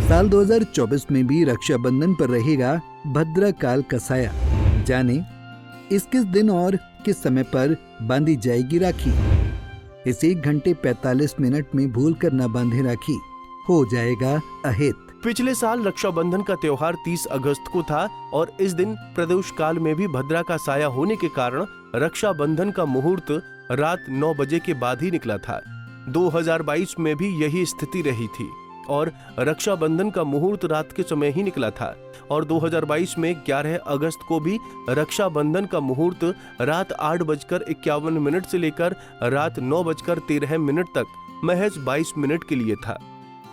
साल 2024 में भी रक्षाबंधन पर रहेगा भद्रा काल का साया। जाने इस किस दिन और किस समय पर बांधी जाएगी राखी। इस 1 घंटे 45 मिनट में भूल कर न बांधे राखी, हो जाएगा अहित। पिछले साल रक्षाबंधन का त्योहार 30 अगस्त को था और इस दिन प्रदोष काल में भी भद्रा का साया होने के कारण रक्षाबंधन का मुहूर्त रात 9 बजे के बाद ही निकला था। 2022 में भी यही स्थिति रही थी और रक्षाबंधन का मुहूर्त रात के समय ही निकला था और 2022 में 11 अगस्त को भी रक्षाबंधन का मुहूर्त रात 8:51 से लेकर रात 9:13 तक महज 22 मिनट के लिए था,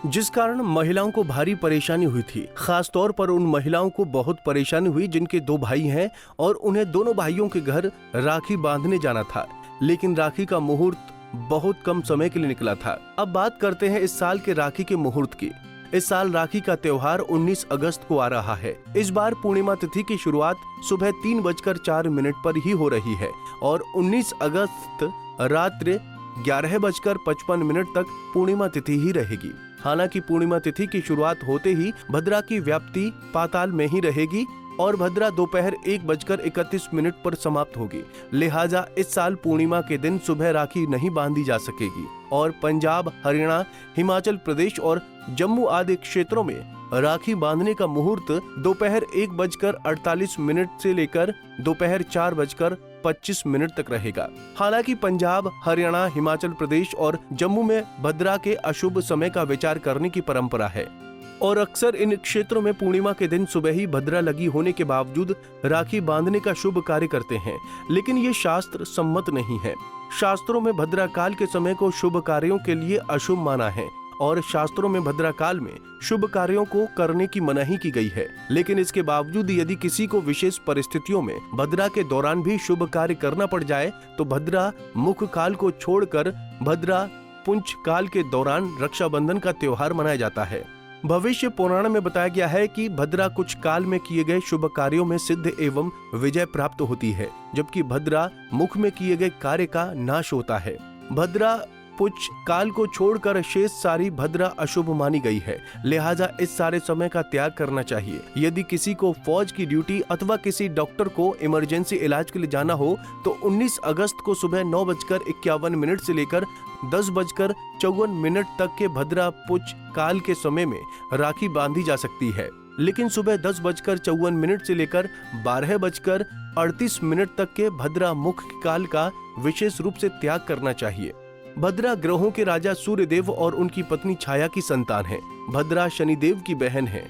जिस कारण महिलाओं को भारी परेशानी हुई थी। खास तौर पर उन महिलाओं को बहुत परेशानी हुई जिनके 2 भाई हैं और उन्हें दोनों भाइयों के घर राखी बांधने जाना था, लेकिन राखी का मुहूर्त बहुत कम समय के लिए निकला था। अब बात करते हैं इस साल के राखी के मुहूर्त की। इस साल राखी का त्योहार 19 अगस्त को आ रहा है। इस बार पूर्णिमा तिथि की शुरुआत सुबह 3:04 पर ही हो रही है और 19 अगस्त रात्रि 11:55 तक पूर्णिमा तिथि ही रहेगी। हालांकि पूर्णिमा तिथि की शुरुआत होते ही भद्रा की व्याप्ति पाताल में ही रहेगी और भद्रा दोपहर 1:31 पर समाप्त होगी। लिहाजा इस साल पूर्णिमा के दिन सुबह राखी नहीं बांधी जा सकेगी और पंजाब, हरियाणा, हिमाचल प्रदेश और जम्मू आदि क्षेत्रों में राखी बांधने का मुहूर्त दोपहर 1:48 से लेकर दोपहर 4:25 तक रहेगा। हालांकि पंजाब, हरियाणा, हिमाचल प्रदेश और जम्मू में भद्रा के अशुभ समय का विचार करने की परंपरा है और अक्सर इन क्षेत्रों में पूर्णिमा के दिन सुबह ही भद्रा लगी होने के बावजूद राखी बांधने का शुभ कार्य करते हैं, लेकिन ये शास्त्र सम्मत नहीं है। शास्त्रों में भद्रा काल के समय को शुभ कार्यों के लिए अशुभ माना है और शास्त्रों में भद्रा काल में शुभ कार्यों को करने की मनाही की गई है, लेकिन इसके बावजूद यदि किसी को विशेष परिस्थितियों में भद्रा के दौरान भी शुभ कार्य करना पड़ जाए तो भद्रा मुख काल को छोड़कर भद्रा पुंछ काल के दौरान रक्षाबंधन का त्योहार मनाया जाता है। भविष्य पुराण में बताया गया है कि भद्रा कुछ काल में किए गए शुभ कार्यों में सिद्ध एवं विजय प्राप्त होती है, जबकि भद्रा मुख में किए गए कार्य का नाश होता है। भद्रा पुछ काल को छोड़कर शेष सारी भद्रा अशुभ मानी गई है, लिहाजा इस सारे समय का त्याग करना चाहिए। यदि किसी को फौज की ड्यूटी अथवा किसी डॉक्टर को इमरजेंसी इलाज के लिए जाना हो तो 19 अगस्त को सुबह 9:51 से लेकर 10:54 तक के भद्रा पुछ काल के समय में राखी बांधी जा सकती है, लेकिन सुबह 10:54 से लेकर 12:38 तक के भद्रा मुख काल का विशेष रूप से त्याग करना चाहिए। भद्रा ग्रहों के राजा सूर्यदेव और उनकी पत्नी छाया की संतान है। भद्रा शनिदेव की बहन है।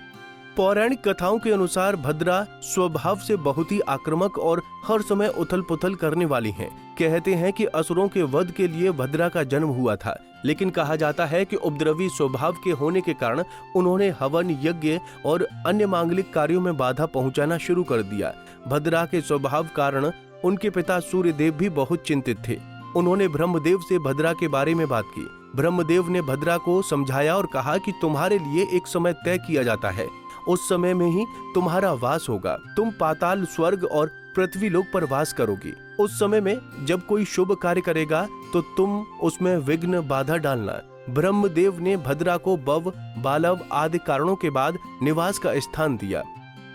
पौराणिक कथाओं के अनुसार भद्रा स्वभाव से बहुत ही आक्रामक और हर समय उथल पुथल करने वाली हैं। कहते हैं कि असुरों के वध के लिए भद्रा का जन्म हुआ था, लेकिन कहा जाता है कि उपद्रवी स्वभाव के होने के कारण उन्होंने हवन, यज्ञ और अन्य मांगलिक कार्यों में बाधा पहुंचाना शुरू कर दिया। भद्रा के स्वभाव कारण उनके पिता सूर्यदेव भी बहुत चिंतित थे। उन्होंने ब्रह्मदेव से भद्रा के बारे में बात की। ब्रह्मदेव ने भद्रा को समझाया और कहा कि तुम्हारे लिए एक समय तय किया जाता है, उस समय में ही तुम्हारा वास होगा। तुम पाताल, स्वर्ग और पृथ्वी लोक पर वास करोगी। उस समय में जब कोई शुभ कार्य करेगा तो तुम उसमें विघ्न, बाधा डालना। ब्रह्मदेव ने भद्रा को बव, बालव आदि कारणों के बाद निवास का स्थान दिया।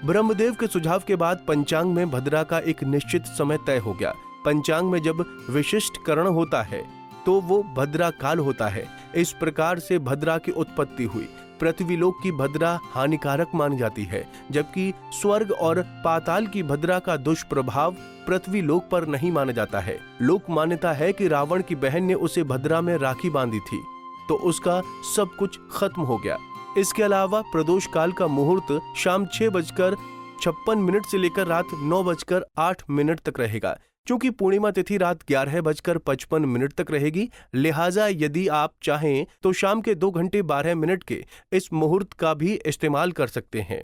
ब्रह्मदेव के सुझाव के बाद पंचांग में भद्रा का एक निश्चित समय तय हो गया। पंचांग में जब विशिष्ट करण होता है तो वो भद्रा काल होता है। इस प्रकार से भद्रा की उत्पत्ति हुई। पृथ्वीलोक की भद्रा हानिकारक मानी जाती है, जबकि स्वर्ग और पाताल की भद्रा का दुष्प्रभाव पृथ्वीलोक पर नहीं माना जाता है। लोक मान्यता है कि रावण की बहन ने उसे भद्रा में राखी बांधी थी तो उसका सब कुछ खत्म हो गया। इसके अलावा प्रदोष काल का मुहूर्त शाम 6:56 से लेकर रात 9:08 तक रहेगा। चूंकि पूर्णिमा तिथि रात 11:55 तक रहेगी, लिहाजा यदि आप चाहें तो शाम के 2 घंटे 12 मिनट के इस मुहूर्त का भी इस्तेमाल कर सकते हैं।